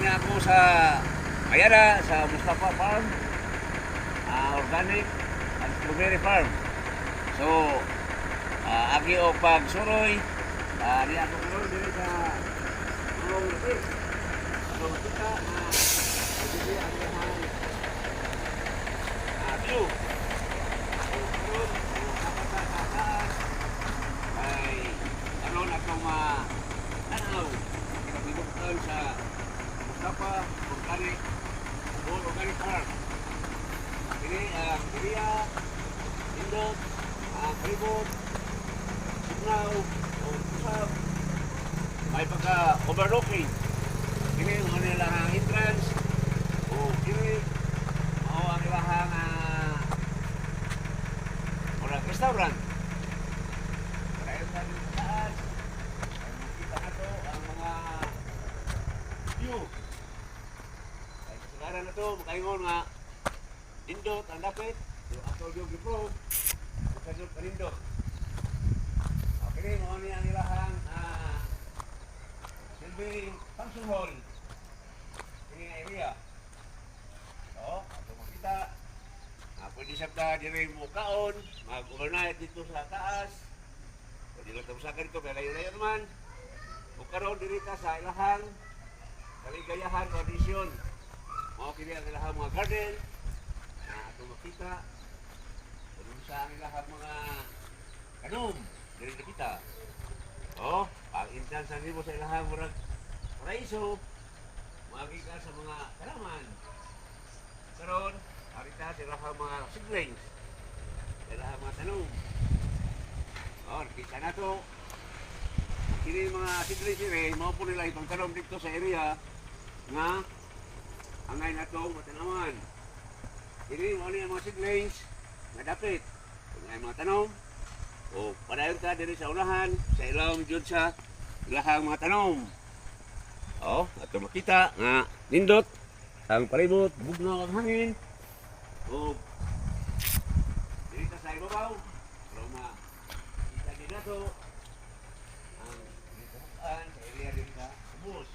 niya ako sa Mayara, sa Mustafa Farm, organic and strawberry farm. So, agi o pagsuroy, di ako karoon dito sa Ulong Lapid. So, kita, hindi ang lahat view. So, karoon, kapag sa taas, ay karoon akong tanaw. Kinabibuktan sa Mustafa Organic Farm. Ini Korea, Indot, Kalibot, Signaw, o Pusap, may pagka-overlooking. Ini mga nilang entrance, o ini mga ang nilang restaurant. Kaya sa taas, makikita na to ang mga view. Sekarang na to, makaingon nga Indot, ang lapit, yung actual view before, makasod ka Indot. Okay, mga niya ang ilahang silbing function hall. Ini nga area. So, ato makita, pwede siya ka diri mo kaon, mag-overnight dito sa taas. Pwede lang tapusakan dito, kaya layo-layo naman. Kung karoon diri ka sa ilahang kaligayahan o audition, mga kini ang ilahang mga garden, ato makita, kung sa ang ilahang mga kanom, diri na kita. O, ang entrance ang ibo sa ilahang murag paraiso, makikita sa mga kalaman. Karoon, harita sa ilahang mga siblings, sa ilahang mga tanong. O, nakita na to. Kini mga siblings sire, mga po nila itong tanong dito sa area nga angay na itong matanaman. Kini mga siblings nga dapit. Kung ay mga tanong, o padayon ka diri sa unahan, sa ilawang dyan sa ilahang mga tanong. O, ato makita nga nindot, ang palibot, bugnaw ang hangin. O, diri ka sa ibabaw, pero makita din na to ang ditubukan sa area diri ka ubos.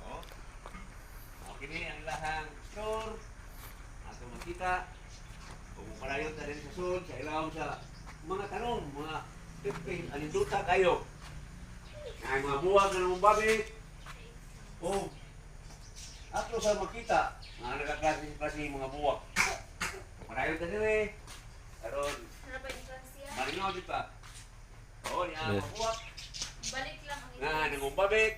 O, kini ang ilahang store, ato makita, kung padayon ka diri sa sud, sa ilawang sa mga tanong, mga tipin, aninduta kayo. Ay mga buwag na namang babit. O, ato sa makita, mga nagkaklase mga buwag. Marayon ka nila karon malinaw di pa. O, niya mga buwag. Balik lang ang Nga, namang babit.